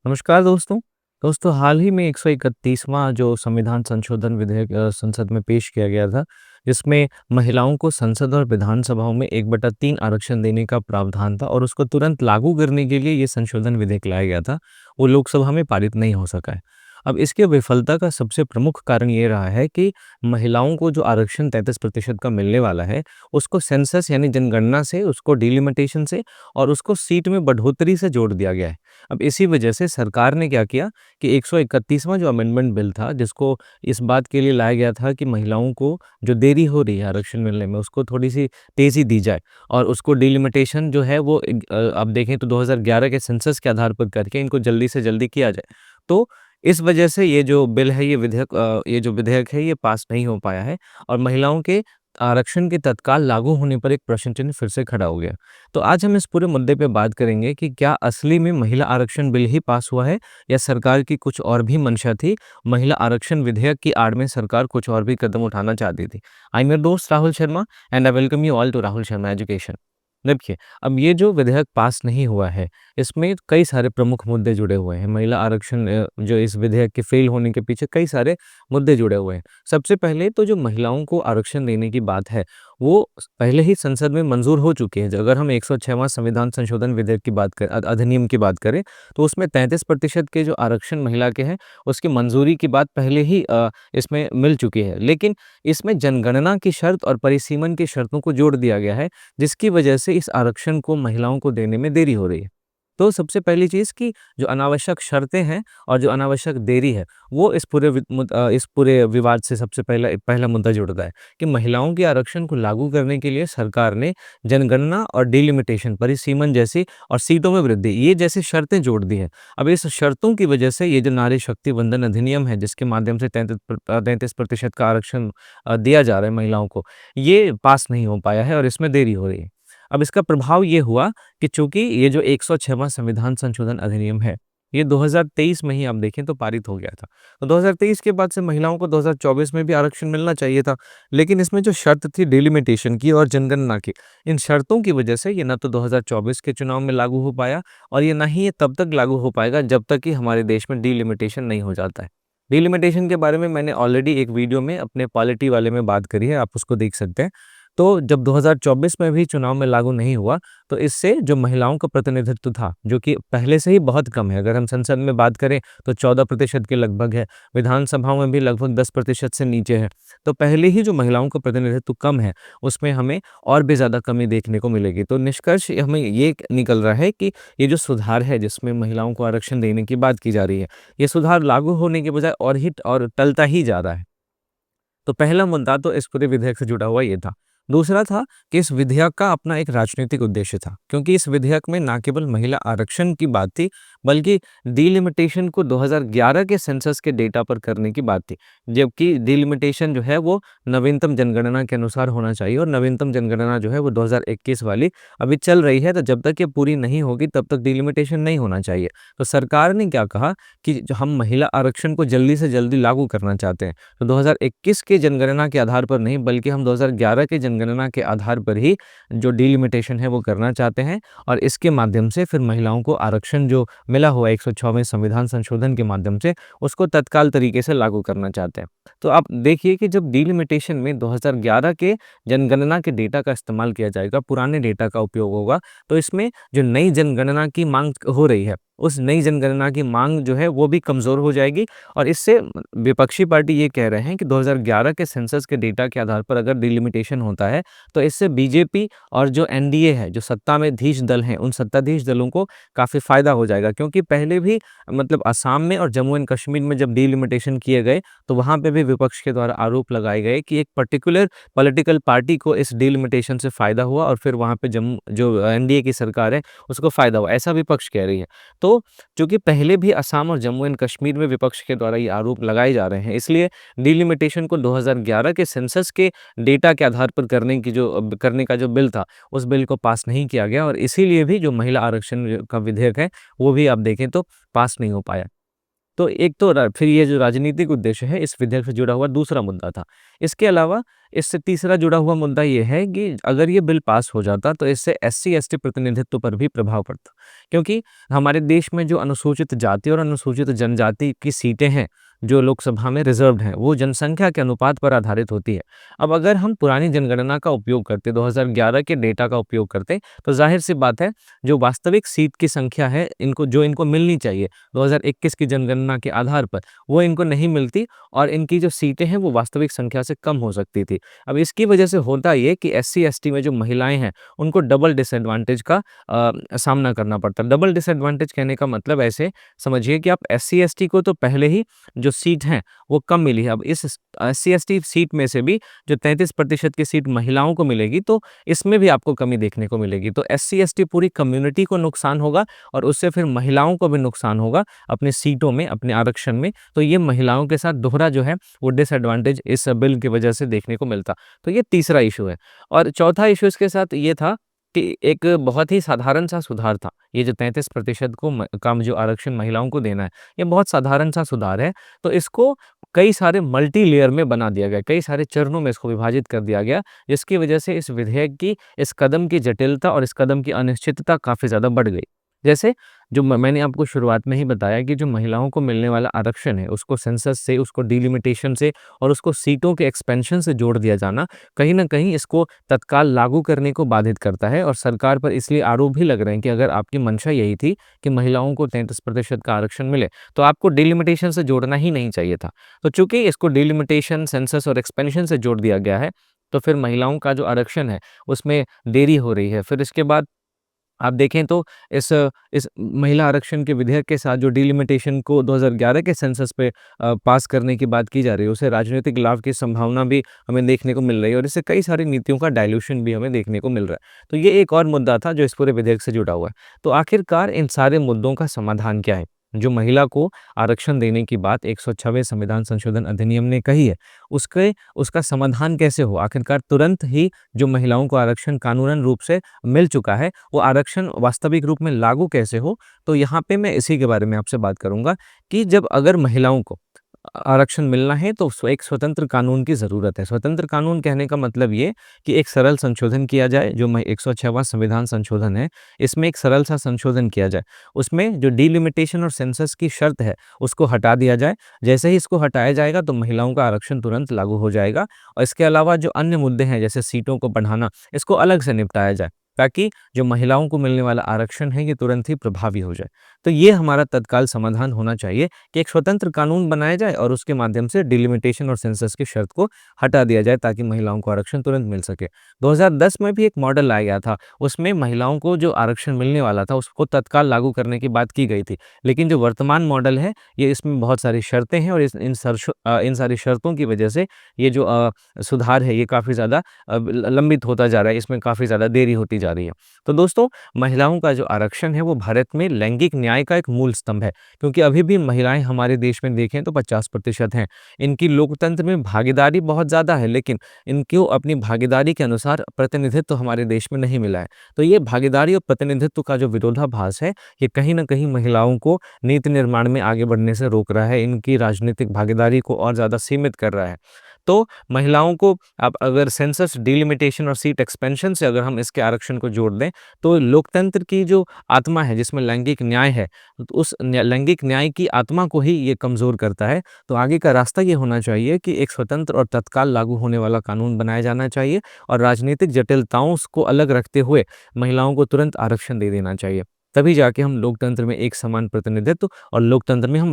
नमस्कार दोस्तों। हाल ही में 131वां जो संविधान संशोधन विधेयक संसद में पेश किया गया था, जिसमें महिलाओं को संसद और विधानसभाओं में 1/3 आरक्षण देने का प्रावधान था और उसको तुरंत लागू करने के लिए ये संशोधन विधेयक लाया गया था, वो लोकसभा में पारित नहीं हो सका है। अब इसकी विफलता का सबसे प्रमुख कारण ये रहा है कि महिलाओं को जो आरक्षण 33% का मिलने वाला है, उसको सेंसस यानी जनगणना से, उसको डिलिमिटेशन से और उसको सीट में बढ़ोतरी से जोड़ दिया गया है। अब इसी वजह से सरकार ने क्या किया कि 131वां जो अमेंडमेंट बिल था, जिसको इस बात के लिए लाया गया था कि महिलाओं को जो देरी हो रही है आरक्षण मिलने में, उसको थोड़ी-सी तेज़ी दी जाए और उसको डिलिमिटेशन जो है वो अब देखें तो 2011 के सेंसस के आधार पर करके इनको जल्दी से जल्दी किया जाए। तो इस वजह से ये जो बिल है, ये जो विधेयक है, ये पास नहीं हो पाया है और महिलाओं के आरक्षण के तत्काल लागू होने पर एक प्रश्न चिन्ह फिर से खड़ा हो गया। तो आज हम इस पूरे मुद्दे पे बात करेंगे कि क्या असली में महिला आरक्षण बिल ही पास हुआ है या सरकार की कुछ और भी मंशा थी। महिला आरक्षण विधेयक की आड़ में सरकार कुछ और भी कदम उठाना चाहती थी। आई एम योर दोस्त Rahul Sharma and I welcome you all to Rahul Sharma education. देखिए, अब ये जो विधेयक पास नहीं हुआ है, इसमें कई सारे प्रमुख मुद्दे जुड़े हुए हैं। महिला आरक्षण जो इस विधेयक के फेल होने के पीछे कई सारे मुद्दे जुड़े हुए हैं। सबसे पहले तो जो महिलाओं को आरक्षण देने की बात है, वो पहले ही संसद में मंजूर हो चुकी है। अगर हम 106वां संविधान संशोधन विधेयक की बात करें, अधिनियम की बात करें, तो उसमें 33% के जो आरक्षण महिला के हैं, उसकी मंजूरी की बात पहले ही इसमें मिल चुकी है। लेकिन इसमें जनगणना की शर्त और परिसीमन की शर्तों को जोड़ दिया गया है, जिसकी वजह से इस आरक्षण को महिलाओं को देने में देरी हो रही है। तो सबसे पहली चीज़ कि जो अनावश्यक शर्तें हैं और जो अनावश्यक देरी है, वो इस पूरे विवाद से सबसे पहला पहला मुद्दा जुड़ता है कि महिलाओं के आरक्षण को लागू करने के लिए सरकार ने जनगणना और डिलिमिटेशन, परिसीमन जैसी और सीटों में वृद्धि, ये जैसी शर्तें जोड़ दी हैं। अब इस शर्तों की वजह से ये जो नारी शक्ति वंदन अधिनियम है, जिसके माध्यम से 33% का आरक्षण दिया जा रहा है महिलाओं को, ये पास नहीं हो पाया है और इसमें देरी हो रही है। अब इसका प्रभाव ये हुआ कि चूँकि ये जो 106वां संविधान संशोधन अधिनियम है, ये 2023 में ही आप देखें तो पारित हो गया था। तो 2023 के बाद से महिलाओं को 2024 में भी आरक्षण मिलना चाहिए था, लेकिन इसमें जो शर्त थी डिलिमिटेशन की और जनगणना की, इन शर्तों की वजह से ये ना तो 2024 के चुनाव में लागू हो पाया और ये ना ही ये तब तक लागू हो पाएगा जब तक कि हमारे देश में डिलिमिटेशन नहीं हो जाता है। डिलिमिटेशन के बारे में मैंने ऑलरेडी एक वीडियो में अपने पॉलिटी वाले में बात करी है, आप उसको देख सकते हैं। तो जब 2024 में भी चुनाव में लागू नहीं हुआ, तो इससे जो महिलाओं का प्रतिनिधित्व था, जो कि पहले से ही बहुत कम है, अगर हम संसद में बात करें तो 14% के लगभग है, विधानसभाओं में भी लगभग 10% से नीचे है। तो पहले ही जो महिलाओं का प्रतिनिधित्व कम है, उसमें हमें और भी ज़्यादा कमी देखने को मिलेगी। तो निष्कर्ष हमें ये निकल रहा है कि ये जो सुधार है, जिसमें महिलाओं को आरक्षण देने की बात की जा रही है, ये सुधार लागू होने के बजाय और टलता ही जा रहा है। तो पहला मुद्दा तो इस पूरे विधेयक से जुड़ा हुआ ये था। दूसरा था कि इस विधेयक का अपना एक राजनीतिक उद्देश्य था, क्योंकि इस विधेयक में ना केवल महिला आरक्षण की बात थी, बल्कि डिलिमिटेशन को 2011 के सेंसस के डेटा पर करने की बात थी। जबकि डिलिमिटेशन जो है वो नवीनतम जनगणना के अनुसार होना चाहिए और नवीनतम जनगणना जो है वो 2021 वाली अभी चल रही है, तो जब तक ये पूरी नहीं होगी तब तक डिलिमिटेशन नहीं होना चाहिए। तो सरकार ने क्या कहा कि जो हम महिला आरक्षण को जल्दी से जल्दी लागू करना चाहते हैं। तो 2021 के जनगणना के आधार पर नहीं, बल्कि हम 2011 के जनगणना के आधार पर ही जो डिलिमिटेशन है वो करना चाहते हैं और इसके माध्यम से फिर महिलाओं को आरक्षण जो मिला हुआ है 106वें संविधान संशोधन के माध्यम से, उसको तत्काल तरीके से लागू करना चाहते हैं। तो आप देखिए कि जब डिलिमिटेशन में 2011 के जनगणना के डेटा का इस्तेमाल किया जाएगा, पुराने डेटा का उपयोग होगा, तो इसमें जो नई जनगणना की माँग हो रही है, उस नई जनगणना की माँग जो है वो भी कमज़ोर हो जाएगी और इससे विपक्षी पार्टी ये कह रहे हैं कि 2011 के सेंसस के डेटा के आधार पर अगर डिलिमिटेशन होता है, तो इससे बीजेपी और जो एनडीए है, जो सत्ता में धीश दल हैं, उन सत्ताधीश दलों को काफ़ी फ़ायदा हो जाएगा। क्योंकि पहले भी मतलब असम में और जम्मू एंड कश्मीर में जब डिलिमिटेशन किए गए, तो वहाँ पे भी विपक्ष के द्वारा आरोप लगाए गए कि एक पर्टिकुलर पॉलिटिकल पार्टी को इस डिलिमिटेशन से फ़ायदा हुआ और फिर वहाँ पे जम्मू जो एनडीए की सरकार है, उसको फ़ायदा हुआ, ऐसा विपक्ष कह रही है। तो चूँकि पहले भी असम और जम्मू एंड कश्मीर में विपक्ष के द्वारा ये आरोप लगाए जा रहे हैं, इसलिए डिलिमिटेशन को 2011 के सेंसस के डेटा के आधार पर करने का जो बिल था, उस बिल को पास नहीं किया गया और इसीलिए भी जो महिला आरक्षण का विधेयक है, वो भी आप देखें तो पास नहीं हो पाया। तो एक तो फिर ये जो राजनीतिक उद्देश्य है, इस विधेयक से जुड़ा हुआ दूसरा मुद्दा था। इसके अलावा इससे तीसरा जुड़ा हुआ मुद्दा ये है कि अगर ये बिल पास हो जाता तो इससे एससी-एसटी प्रतिनिधित्व पर भी प्रभाव पड़ता। क्योंकि हमारे देश में जो अनुसूचित जाति और अनुसूचित जनजाति की सीटें हैं, जो लोकसभा में रिज़र्व्ड हैं, वो जनसंख्या के अनुपात पर आधारित होती है। अब अगर हम पुरानी जनगणना का उपयोग करते, 2011 के डेटा का उपयोग करते, तो ज़ाहिर-सी बात है, जो वास्तविक सीट की संख्या है, इनको मिलनी चाहिए, 2021 की जनगणना के आधार पर, वो इनको नहीं मिलती और इनकी जो सीटें हैं, वो वास्तविक संख्या से कम हो सकती थी। अब इसकी वजह से होता ये कि एससी-एसटी में जो महिलाएँ हैं, उनको डबल डिसएडवांटेज का सामना करना पड़ता है। डबल डिसएडवांटेज कहने का मतलब ऐसे समझिए कि आप एससी-एसटी को तो पहले ही जो सीट हैं, वो कम मिली है। अब इस एससी-एसटी सीट में से भी जो 33% की सीट महिलाओं को मिलेगी, तो इसमें भी आपको कमी देखने को मिलेगी। तो एससी-एसटी पूरी कम्युनिटी को नुकसान होगा और उससे फिर महिलाओं को भी नुकसान होगा अपनी सीटों में, अपने आरक्षण में। तो ये महिलाओं के साथ दोहरा जो है, वो डिसएडवांटेज इस बिल की वजह से देखने को मिलता। तो ये तीसरा इश्यू है और चौथा इश्यू इसके साथ ये था कि एक बहुत ही साधारण-सा सुधार था। ये जो 33% को का जो आरक्षण महिलाओं को देना है, ये बहुत साधारण-सा सुधार है। तो इसको कई सारे मल्टी लेयर में बना दिया गया, कई सारे चरणों में इसको विभाजित कर दिया गया, जिसकी वजह से इस विधेयक की, इस कदम की जटिलता और इस कदम की अनिश्चितता काफ़ी ज़्यादा बढ़ गई। जैसे जो मैंने आपको शुरुआत में ही बताया कि जो महिलाओं को मिलने वाला आरक्षण है, उसको सेंसस से, उसको डिलिमिटेशन से और उसको सीटों के एक्सपेंशन से जोड़ दिया जाना, कहीं न कहीं इसको तत्काल लागू करने को बाधित करता है और सरकार पर इसलिए आरोप भी लग रहे हैं कि अगर आपकी मंशा यही थी कि महिलाओं को 33% का आरक्षण मिले, तो आपको डिलिमिटेशन से जोड़ना ही नहीं चाहिए था। तो चूँकि इसको डिलिमिटेशन, सेंसस और एक्सपेंशन से जोड़ दिया गया है, तो फिर महिलाओं का जो आरक्षण है, उसमें देरी हो रही है। फिर इसके बाद आप देखें तो इस महिला आरक्षण के विधेयक के साथ जो डिलिमिटेशन को 2011 के सेंसस पे पास करने की बात की जा रही है, उसे राजनीतिक लाभ की संभावना भी हमें देखने को मिल रही है और इससे कई सारी नीतियों का डायल्यूशन भी हमें देखने को मिल रहा है। तो ये एक और मुद्दा था जो इस पूरे विधेयक से जुड़ा हुआ है। तो आखिरकार इन सारे मुद्दों का समाधान क्या है? जो महिला को आरक्षण देने की बात 106वें संविधान संशोधन अधिनियम ने कही है, उसका समाधान कैसे हो? आखिरकार तुरंत ही जो महिलाओं को आरक्षण कानूनन रूप से मिल चुका है, वो आरक्षण वास्तविक रूप में लागू कैसे हो? तो यहाँ पे मैं इसी के बारे में आपसे बात करूँगा कि जब अगर महिलाओं को आरक्षण मिलना है तो एक स्वतंत्र कानून की ज़रूरत है। स्वतंत्र कानून कहने का मतलब ये कि एक सरल संशोधन किया जाए, जो 106वां संविधान संशोधन है, इसमें एक सरल सा संशोधन किया जाए। उसमें जो डिलिमिटेशन और सेंसस की शर्त है, उसको हटा दिया जाए। जैसे ही इसको हटाया जाएगा तो महिलाओं का आरक्षण तुरंत लागू हो जाएगा और इसके अलावा जो अन्य मुद्दे हैं, जैसे सीटों को बढ़ाना, इसको अलग से निपटाया जाए, ताकि जो महिलाओं को मिलने वाला आरक्षण है, ये तुरंत ही प्रभावी हो जाए। तो ये हमारा तत्काल समाधान होना चाहिए कि एक स्वतंत्र कानून बनाया जाए और उसके माध्यम से डिलिमिटेशन और सेंसस की शर्त को हटा दिया जाए ताकि महिलाओं को आरक्षण तुरंत मिल सके। 2010 में भी एक मॉडल लाया गया था, उसमें महिलाओं को जो आरक्षण मिलने वाला था, उसको तत्काल लागू करने की बात की गई थी। लेकिन जो वर्तमान मॉडल है, ये इसमें बहुत सारी शर्तें हैं और इन सारी शर्तों की वजह से ये जो सुधार है, ये काफ़ी ज़्यादा लंबित होता जा रहा है, इसमें काफ़ी ज़्यादा देरी होती जा रही है। तो दोस्तों, महिलाओं का जो आरक्षण है, वो भारत में लैंगिक न्याय का एक मूल स्तंभ है, क्योंकि अभी भी महिलाएँ हमारे देश में देखें तो 50% हैं। इनकी लोकतंत्र में भागीदारी बहुत ज़्यादा है, लेकिन इनको अपनी भागीदारी के अनुसार प्रतिनिधित्व हमारे देश में नहीं मिला है। तो ये भागीदारी और प्रतिनिधित्व का जो विरोधाभास है, ये कहीं न कहीं महिलाओं को नीति निर्माण में आगे बढ़ने से रोक रहा है, इनकी राजनीतिक भागीदारी को और ज़्यादा सीमित कर रहा है। तो महिलाओं को अब अगर सेंसस डिलिमिटेशन और सीट एक्सपेंशन से अगर हम इसके आरक्षण को जोड़ दें, तो लोकतंत्र की जो आत्मा है, जिसमें लैंगिक न्याय है, तो उस लैंगिक न्याय की आत्मा को ही ये कमज़ोर करता है। तो आगे का रास्ता ये होना चाहिए कि एक स्वतंत्र और तत्काल लागू होने वाला कानून बनाया जाना चाहिए और राजनीतिक जटिलताओं को अलग रखते हुए महिलाओं को तुरंत आरक्षण दे देना चाहिए। तभी जाके हम लोकतंत्र में एक समान प्रतिनिधित्व और लोकतंत्र में हम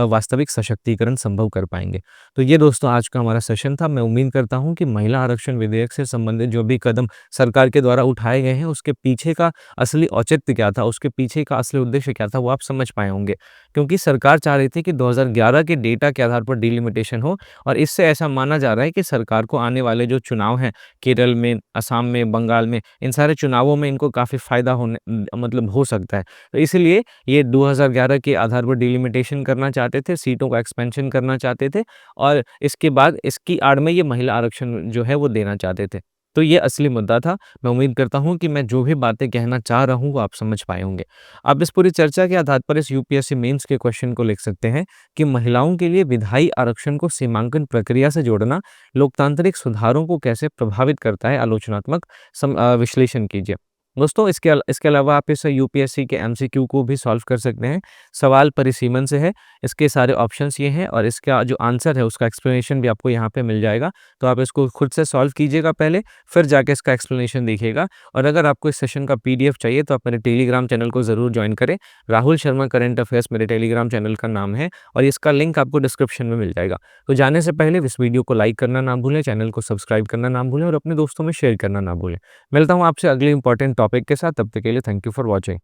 वास्तविक सशक्तिकरण संभव कर पाएँगे। तो ये दोस्तों आज का हमारा सेशन था। मैं उम्मीद करता हूँ कि महिला आरक्षण विधेयक से संबंधित जो भी कदम सरकार के द्वारा उठाए गए हैं, उसके पीछे का असली औचित्य क्या था, उसके पीछे का असली उद्देश्य क्या था, वो आप समझ पाए होंगे। क्योंकि सरकार चाह रही थी कि 2011 के डेटा के आधार पर डिलिमिटेशन हो और इससे ऐसा माना जा रहा है कि सरकार को आने वाले जो चुनाव हैं, केरल में, असम में, बंगाल में, इन सारे चुनावों में इनको काफ़ी फ़ायदा मतलब हो सकता है। तो इसलिए ये 2011 के आधार पर डिलिमिटेशन करना चाहते थे, सीटों का एक्सपेंशन करना चाहते थे और इसके बाद इसकी आड़ में ये महिला आरक्षण जो है वो देना चाहते थे। तो ये असली मुद्दा था। मैं उम्मीद करता हूँ कि मैं जो भी बातें कहना चाह रहा हूँ, वो आप समझ पाए होंगे। आप इस पूरी चर्चा के आधार पर इस यूपीएससी मेंस के क्वेश्चन को लिख सकते हैं कि महिलाओं के लिए विधायी आरक्षण को सीमांकन प्रक्रिया से जोड़ना लोकतांत्रिक सुधारों को कैसे प्रभावित करता है? आलोचनात्मक विश्लेषण कीजिए। दोस्तों, इसके अलावा आप इस यूपीएससी के एमसीक्यू को भी सॉल्व कर सकते हैं। सवाल परिसीमन से है, इसके सारे ऑप्शंस ये हैं और इसका जो आंसर है उसका एक्सप्लेनेशन भी आपको यहाँ पे मिल जाएगा। तो आप इसको खुद से सॉल्व कीजिएगा पहले, फिर जाके इसका एक्सप्लेनेशन देखिएगा। और अगर आपको इस सेशन का पीडीएफ चाहिए तो आप मेरे टेलीग्राम चैनल को ज़रूर जॉइन करें। राहुल शर्मा करंट अफेयर्स मेरे टेलीग्राम चैनल का नाम है और इसका लिंक आपको डिस्क्रिप्शन में मिल जाएगा। तो जाने से पहले इस वीडियो को लाइक करना ना भूलें, चैनल को सब्सक्राइब करना ना भूलें और अपने दोस्तों में शेयर करना ना भूलें। मिलता हूँ आपसे अगले इंपॉर्टेंट टॉपिक के साथ, तब तक के लिए थैंक यू फॉर वॉचिंग।